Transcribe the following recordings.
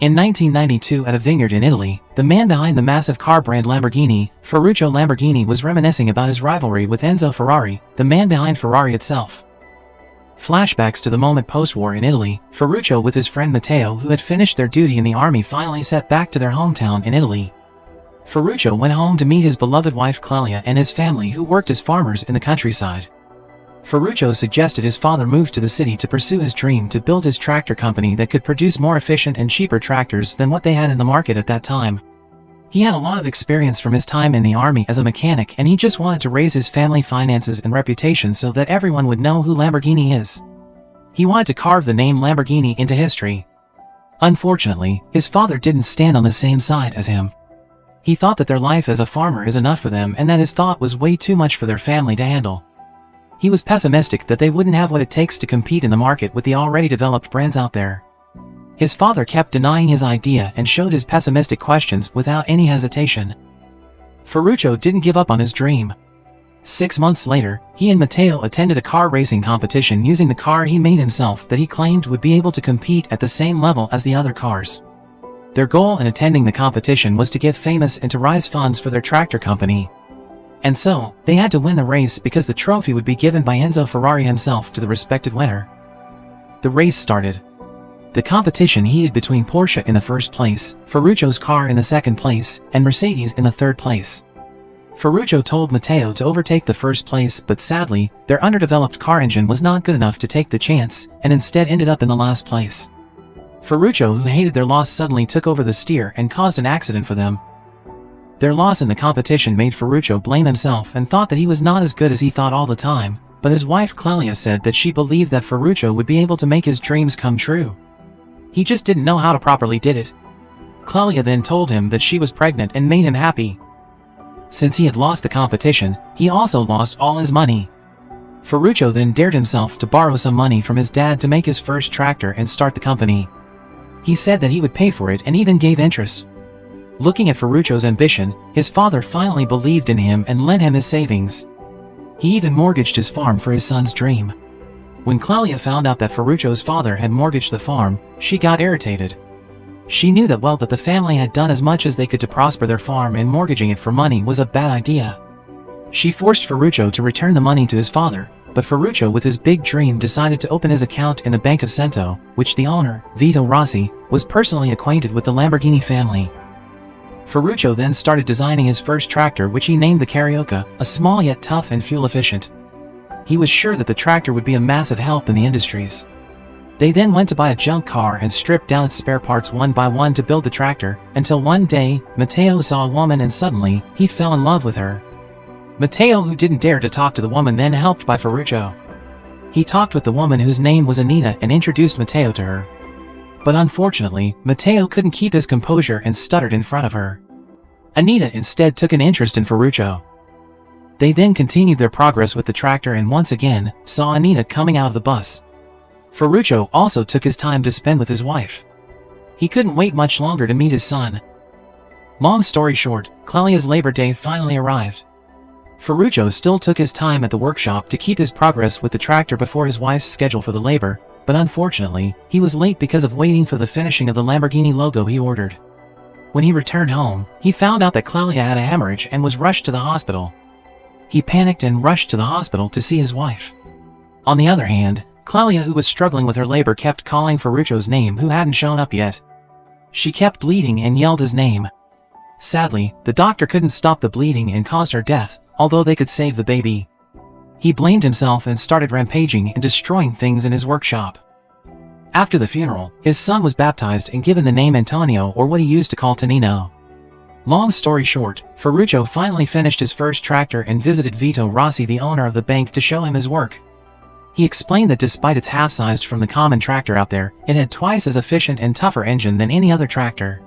In 1992 at a vineyard in Italy, the man behind the massive car brand Lamborghini, Ferruccio Lamborghini, was reminiscing about his rivalry with Enzo Ferrari, the man behind Ferrari itself. Flashbacks to the moment post-war in Italy, Ferruccio with his friend Matteo, who had finished their duty in the army, finally set back to their hometown in Italy. Ferruccio went home to meet his beloved wife Clelia and his family, who worked as farmers in the countryside. Ferruccio suggested his father move to the city to pursue his dream to build his tractor company that could produce more efficient and cheaper tractors than what they had in the market at that time. He had a lot of experience from his time in the army as a mechanic, and he just wanted to raise his family finances and reputation so that everyone would know who Lamborghini is. He wanted to carve the name Lamborghini into history. Unfortunately, his father didn't stand on the same side as him. He thought that their life as a farmer is enough for them, and that his thought was way too much for their family to handle. He was pessimistic that they wouldn't have what it takes to compete in the market with the already developed brands out there. His father kept denying his idea and showed his pessimistic questions without any hesitation. Ferruccio didn't give up on his dream. 6 months later, he and Matteo attended a car racing competition using the car he made himself that he claimed would be able to compete at the same level as the other cars. Their goal in attending the competition was to get famous and to raise funds for their tractor company. And so, they had to win the race because the trophy would be given by Enzo Ferrari himself to the respected winner. The race started. The competition heated between Porsche in the first place, Ferruccio's car in the second place, and Mercedes in the third place. Ferruccio told Matteo to overtake the first place, but sadly, their underdeveloped car engine was not good enough to take the chance, and instead ended up in the last place. Ferruccio, who hated their loss, suddenly took over the steer and caused an accident for them. Their loss in the competition made Ferruccio blame himself and thought that he was not as good as he thought all the time, but his wife Clelia said that she believed that Ferruccio would be able to make his dreams come true. He just didn't know how to properly did it. Clelia then told him that she was pregnant and made him happy. Since he had lost the competition, he also lost all his money. Ferruccio then dared himself to borrow some money from his dad to make his first tractor and start the company. He said that he would pay for it and even gave interest. Looking at Ferruccio's ambition, his father finally believed in him and lent him his savings. He even mortgaged his farm for his son's dream. When Clelia found out that Ferruccio's father had mortgaged the farm, she got irritated. She knew that the family had done as much as they could to prosper their farm, and mortgaging it for money was a bad idea. She forced Ferruccio to return the money to his father, but Ferruccio, with his big dream, decided to open his account in the Bank of Cento, which the owner, Vito Rossi, was personally acquainted with the Lamborghini family. Ferruccio then started designing his first tractor, which he named the Carioca, a small yet tough and fuel-efficient. He was sure that the tractor would be a massive help in the industries. They then went to buy a junk car and stripped down its spare parts one by one to build the tractor, until one day, Matteo saw a woman and suddenly, he fell in love with her. Matteo, who didn't dare to talk to the woman, then helped by Ferruccio. He talked with the woman, whose name was Anita, and introduced Matteo to her. But unfortunately, Matteo couldn't keep his composure and stuttered in front of her. Anita instead took an interest in Ferruccio. They then continued their progress with the tractor and once again, saw Anita coming out of the bus. Ferruccio also took his time to spend with his wife. He couldn't wait much longer to meet his son. Long story short, Clelia's Labor Day finally arrived. Ferruccio still took his time at the workshop to keep his progress with the tractor before his wife's schedule for the labor, but unfortunately, he was late because of waiting for the finishing of the Lamborghini logo he ordered. When he returned home, he found out that Clelia had a hemorrhage and was rushed to the hospital. He panicked and rushed to the hospital to see his wife. On the other hand, Clelia, who was struggling with her labor, kept calling Ferruccio's name, who hadn't shown up yet. She kept bleeding and yelled his name. Sadly, the doctor couldn't stop the bleeding and caused her death, although they could save the baby. He blamed himself and started rampaging and destroying things in his workshop. After the funeral, his son was baptized and given the name Antonio, or what he used to call Tonino. Long story short, Ferruccio finally finished his first tractor and visited Vito Rossi, the owner of the bank, to show him his work. He explained that despite its half-sized from the common tractor out there, it had twice as efficient and tougher engine than any other tractor.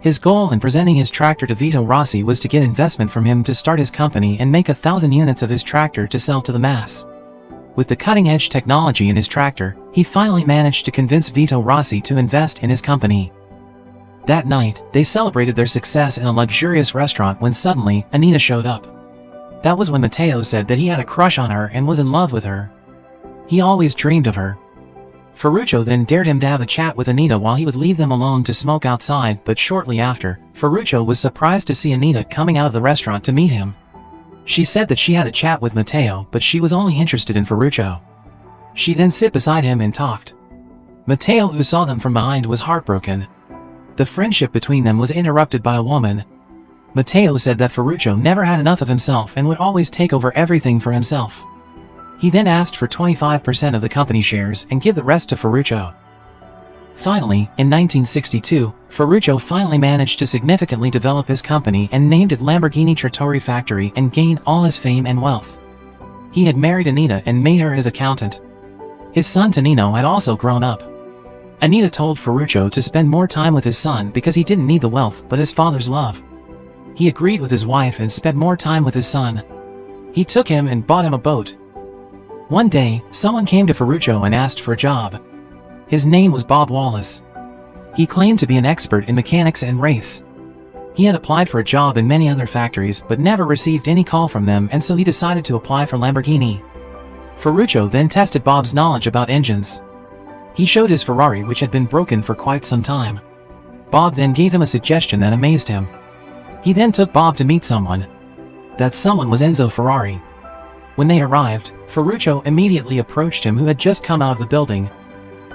His goal in presenting his tractor to Vito Rossi was to get investment from him to start his company and make 1,000 units of his tractor to sell to the mass. With the cutting-edge technology in his tractor, he finally managed to convince Vito Rossi to invest in his company. That night, they celebrated their success in a luxurious restaurant when suddenly, Anita showed up. That was when Matteo said that he had a crush on her and was in love with her. He always dreamed of her. Ferruccio then dared him to have a chat with Anita while he would leave them alone to smoke outside, but shortly after, Ferruccio was surprised to see Anita coming out of the restaurant to meet him. She said that she had a chat with Matteo, but she was only interested in Ferruccio. She then sat beside him and talked. Matteo, who saw them from behind, was heartbroken. The friendship between them was interrupted by a woman. Matteo said that Ferruccio never had enough of himself and would always take over everything for himself. He then asked for 25% of the company shares and give the rest to Ferruccio. Finally, in 1962, Ferruccio finally managed to significantly develop his company and named it Lamborghini Trattori Factory and gained all his fame and wealth. He had married Anita and made her his accountant. His son Tonino had also grown up. Anita told Ferruccio to spend more time with his son because he didn't need the wealth but his father's love. He agreed with his wife and spent more time with his son. He took him and bought him a boat. One day, someone came to Ferruccio and asked for a job. His name was Bob Wallace. He claimed to be an expert in mechanics and race. He had applied for a job in many other factories but never received any call from them, and so he decided to apply for Lamborghini. Ferruccio then tested Bob's knowledge about engines. He showed his Ferrari, which had been broken for quite some time. Bob then gave him a suggestion that amazed him. He then took Bob to meet someone. That someone was Enzo Ferrari. When they arrived, Ferruccio immediately approached him, who had just come out of the building.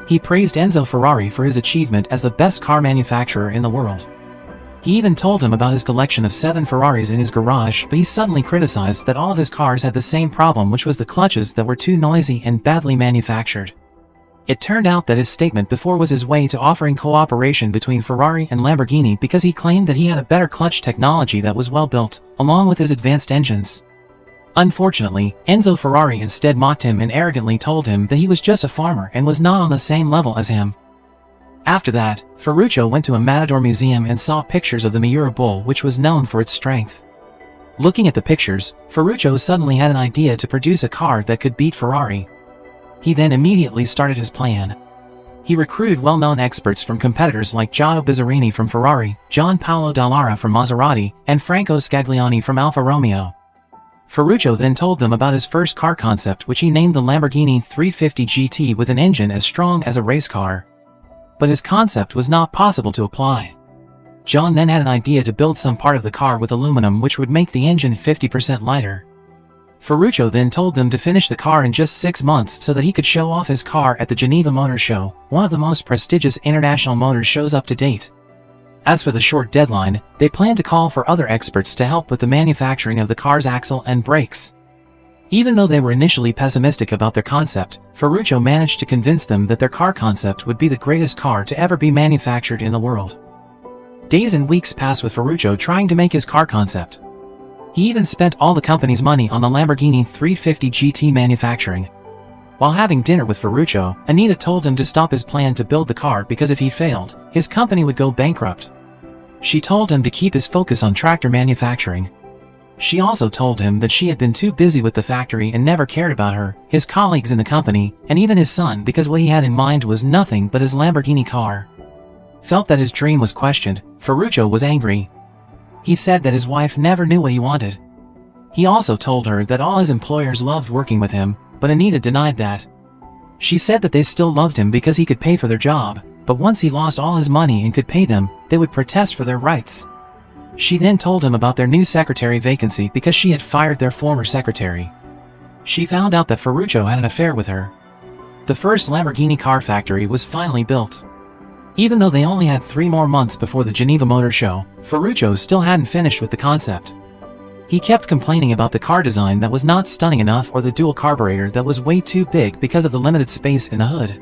He praised Enzo Ferrari for his achievement as the best car manufacturer in the world. He even told him about his collection of 7 Ferraris in his garage, but he suddenly criticized that all of his cars had the same problem, which was the clutches that were too noisy and badly manufactured. It turned out that his statement before was his way to offering cooperation between Ferrari and Lamborghini because he claimed that he had a better clutch technology that was well built, along with his advanced engines. Unfortunately, Enzo Ferrari instead mocked him and arrogantly told him that he was just a farmer and was not on the same level as him. After that, Ferruccio went to a Matador museum and saw pictures of the Miura bull, which was known for its strength. Looking at the pictures, Ferruccio suddenly had an idea to produce a car that could beat Ferrari. He then immediately started his plan. He recruited well-known experts from competitors like Giotto Bizzarini from Ferrari, Gian Paolo Dallara from Maserati, and Franco Scaglioni from Alfa Romeo. Ferruccio then told them about his first car concept, which he named the Lamborghini 350 GT, with an engine as strong as a race car. But his concept was not possible to apply. John then had an idea to build some part of the car with aluminum, which would make the engine 50% lighter. Ferruccio then told them to finish the car in just 6 months so that he could show off his car at the Geneva Motor Show, one of the most prestigious international motor shows up to date. As for the short deadline, they planned to call for other experts to help with the manufacturing of the car's axle and brakes. Even though they were initially pessimistic about their concept, Ferruccio managed to convince them that their car concept would be the greatest car to ever be manufactured in the world. Days and weeks passed with Ferruccio trying to make his car concept. He even spent all the company's money on the Lamborghini 350 GT manufacturing. While having dinner with Ferruccio, Anita told him to stop his plan to build the car because if he failed, his company would go bankrupt. She told him to keep his focus on tractor manufacturing. She also told him that she had been too busy with the factory and never cared about her, his colleagues in the company, and even his son, because what he had in mind was nothing but his Lamborghini car. Felt that his dream was questioned, Ferruccio was angry. He said that his wife never knew what he wanted. He also told her that all his employers loved working with him, but Anita denied that. She said that they still loved him because he could pay for their job, but once he lost all his money and could pay them, they would protest for their rights. She then told him about their new secretary vacancy because she had fired their former secretary. She found out that Ferruccio had an affair with her. The first Lamborghini car factory was finally built. Even though they only had 3 more months before the Geneva Motor Show, Ferruccio still hadn't finished with the concept. He kept complaining about the car design that was not stunning enough or the dual carburetor that was way too big because of the limited space in the hood.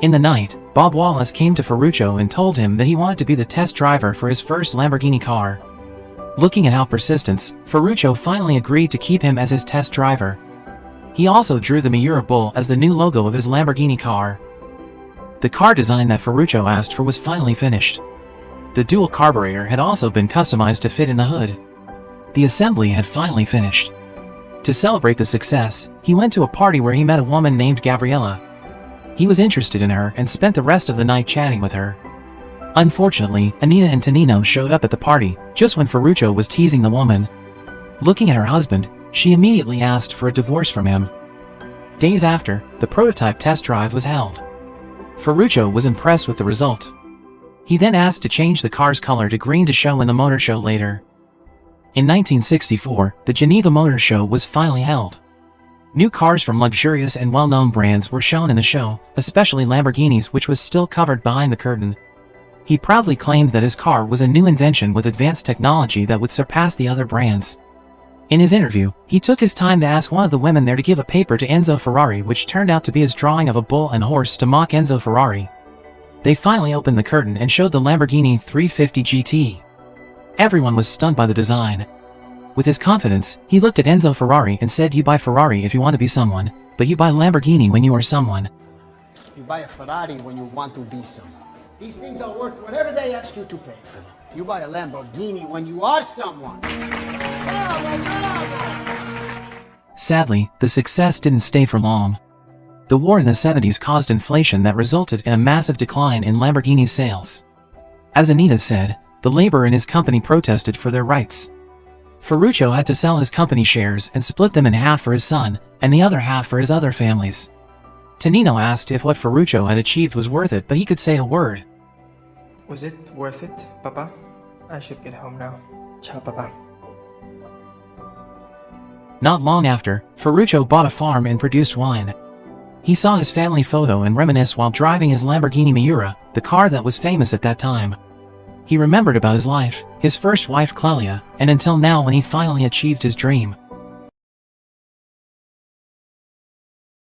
In the night, Bob Wallace came to Ferruccio and told him that he wanted to be the test driver for his first Lamborghini car. Looking at how persistent, Ferruccio finally agreed to keep him as his test driver. He also drew the Miura bull as the new logo of his Lamborghini car. The car design that Ferruccio asked for was finally finished. The dual carburetor had also been customized to fit in the hood. The assembly had finally finished. To celebrate the success, he went to a party where he met a woman named Gabriella. He was interested in her and spent the rest of the night chatting with her. Unfortunately, Anita and Tonino showed up at the party, just when Ferruccio was teasing the woman. Looking at her husband, she immediately asked for a divorce from him. Days after, the prototype test drive was held. Ferruccio was impressed with the result. He then asked to change the car's color to green to show in the motor show later. In 1964, the Geneva Motor Show was finally held. New cars from luxurious and well-known brands were shown in the show, especially Lamborghinis, which was still covered behind the curtain. He proudly claimed that his car was a new invention with advanced technology that would surpass the other brands. In his interview, he took his time to ask one of the women there to give a paper to Enzo Ferrari, which turned out to be his drawing of a bull and horse to mock Enzo Ferrari. They finally opened the curtain and showed the Lamborghini 350 GT. Everyone was stunned by the design. With his confidence, he looked at Enzo Ferrari and said, "You buy Ferrari if you want to be someone, but you buy Lamborghini when you are someone." You buy a Ferrari when you want to be someone. These things are worth whatever they ask you to pay for them. You buy a Lamborghini when you are someone. Sadly, the success didn't stay for long. The war in the 70s caused inflation that resulted in a massive decline in Lamborghini sales. As Anita said, the labor in his company protested for their rights. Ferruccio had to sell his company shares and split them in half for his son, and the other half for his other families. Tonino asked if what Ferruccio had achieved was worth it, but he could say a word. Was it worth it, Papa? I should get home now. Ciao, Papa. Not long after, Ferruccio bought a farm and produced wine. He saw his family photo and reminisced while driving his Lamborghini Miura, the car that was famous at that time. He remembered about his life, his first wife Clelia, and until now when he finally achieved his dream.